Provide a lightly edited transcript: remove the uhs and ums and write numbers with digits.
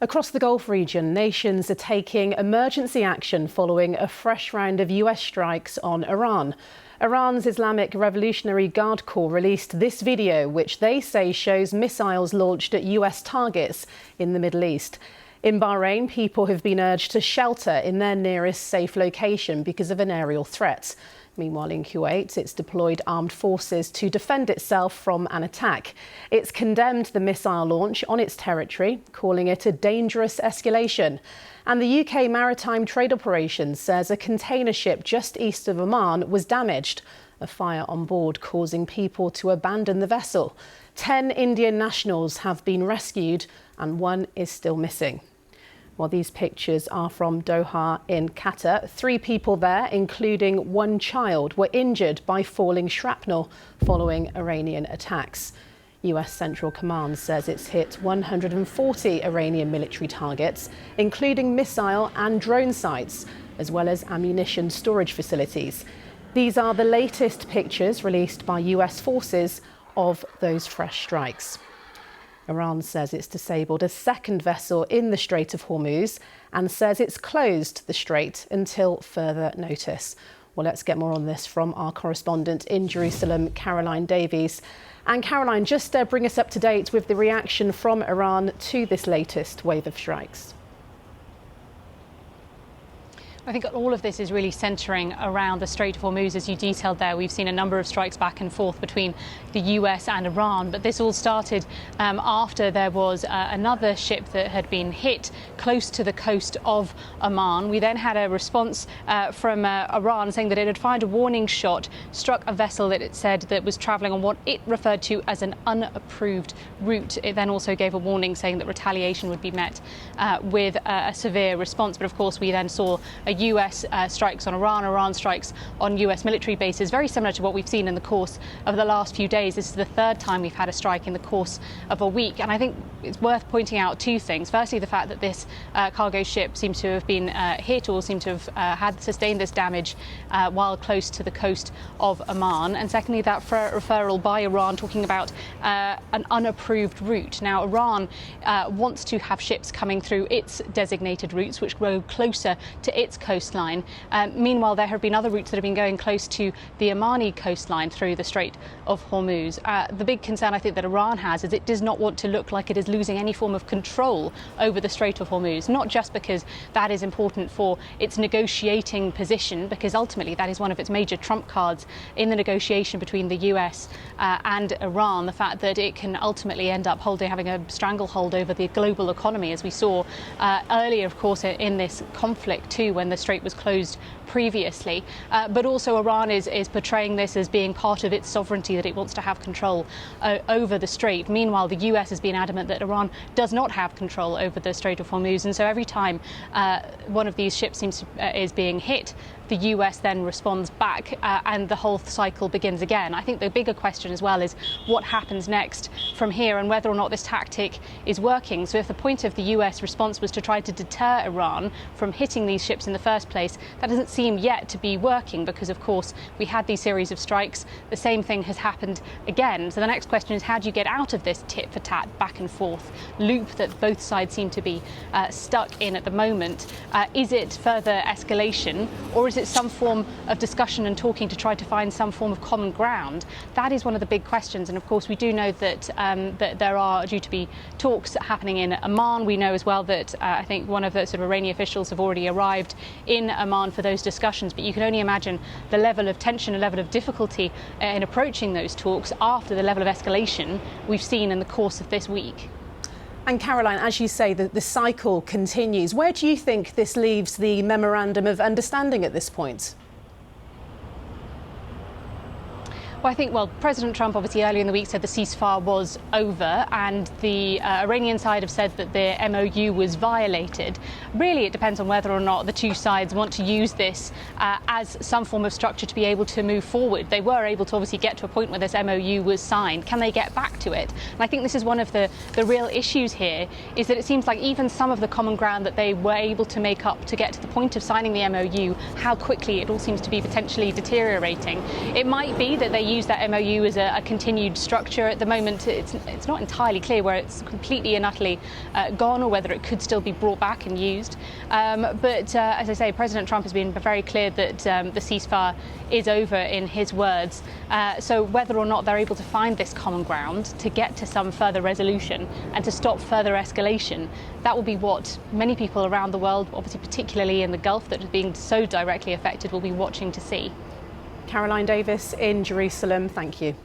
Across the Gulf region, nations are taking emergency action following a fresh round of US strikes on Iran. Iran's Islamic Revolutionary Guard Corps released this video, which they say shows missiles launched at US targets in the Middle East. In Bahrain, people have been urged to shelter in their nearest safe location because of an aerial threat. Meanwhile, in Kuwait, it's deployed armed forces to defend itself from an attack. It's condemned the missile launch on its territory, calling it a dangerous escalation. And the UK Maritime Trade Operations says a container ship just east of Oman was damaged, a fire on board causing people to abandon the vessel. 10 Indian nationals have been rescued and one is still missing. Well, these pictures are from Doha in Qatar. 3 people there, including 1 child, were injured by falling shrapnel following Iranian attacks. US Central Command says it's hit 140 Iranian military targets, including missile and drone sites, as well as ammunition storage facilities. These are the latest pictures released by US forces of those fresh strikes. Iran says it's disabled a second vessel in the Strait of Hormuz and says it's closed the strait until further notice. Well, let's get more on this from our correspondent in Jerusalem, Caroline Davies. And Caroline, just bring us up to date with the reaction from Iran to this latest wave of strikes. I think all of this is really centering around the Strait of Hormuz, as you detailed there. We've seen a number of strikes back and forth between the US and Iran, but this all started after there was another ship that had been hit close to the coast of Oman. We then had a response from Iran saying that it had fired a warning shot, struck a vessel that it said that was travelling on what it referred to as an unapproved route. It then also gave a warning saying that retaliation would be met with a severe response. But of course, we then saw US strikes on Iran, Iran strikes on US military bases, very similar to what we've seen in the course of the last few days. This is the 3rd time we've had a strike in the course of a week. And I think it's worth pointing out 2 things. Firstly, the fact that this cargo ship seems to have been hit or seemed to have sustained this damage while close to the coast of Oman. And secondly, that referral by Iran talking about an unapproved route. Now, Iran wants to have ships coming through its designated routes, which go closer to its coastline. Meanwhile, there have been other routes that have been going close to the Omani coastline through the Strait of Hormuz. The big concern I think that Iran has is it does not want to look like it is losing any form of control over the Strait of Hormuz, not just because that is important for its negotiating position, because ultimately that is one of its major trump cards in the negotiation between the US and Iran, the fact that it can ultimately end up having a stranglehold over the global economy, as we saw earlier, of course, in this conflict too, when the strait was closed previously. But also Iran is portraying this as being part of its sovereignty, that it wants to have control over the strait. Meanwhile, the US has been adamant that Iran does not have control over the Strait of Hormuz. And so every time one of these ships is being hit, the US then responds back and the whole cycle begins again. I think the bigger question as well is what happens next from here and whether or not this tactic is working. So if the point of the US response was to try to deter Iran from hitting these ships in the first place, that doesn't seem yet to be working because, of course, we had these series of strikes. The same thing has happened again. So the next question is, how do you get out of this tit-for-tat, back and forth loop that both sides seem to be stuck in at the moment? Is it further escalation, or is it some form of discussion and talking to try to find some form of common ground? That is one of the big questions. And of course, we do know that that there are due to be talks happening in Oman. We know as well that I think one of the sort of Iranian officials have already arrived in Oman for those discussions. But you can only imagine the level of tension, a level of difficulty in approaching those talks after the level of escalation we've seen in the course of this week. And Caroline, as you say, the cycle continues. Where do you think this leaves the Memorandum of Understanding at this point? Well, I think, President Trump obviously earlier in the week said the ceasefire was over, and the Iranian side have said that the MOU was violated. Really, it depends on whether or not the 2 sides want to use this as some form of structure to be able to move forward. They were able to obviously get to a point where this MOU was signed. Can they get back to it? And I think this is one of the real issues here, is that it seems like even some of the common ground that they were able to make up to get to the point of signing the MOU, how quickly it all seems to be potentially deteriorating. It might be that they use that MOU as a continued structure. At the moment, it's not entirely clear where it's completely and utterly gone, or whether it could still be brought back and used. But as I say, President Trump has been very clear that the ceasefire is over, in his words. So whether or not they're able to find this common ground to get to some further resolution and to stop further escalation, that will be what many people around the world, obviously particularly in the Gulf that is being so directly affected, will be watching to see. Caroline Davis in Jerusalem, thank you.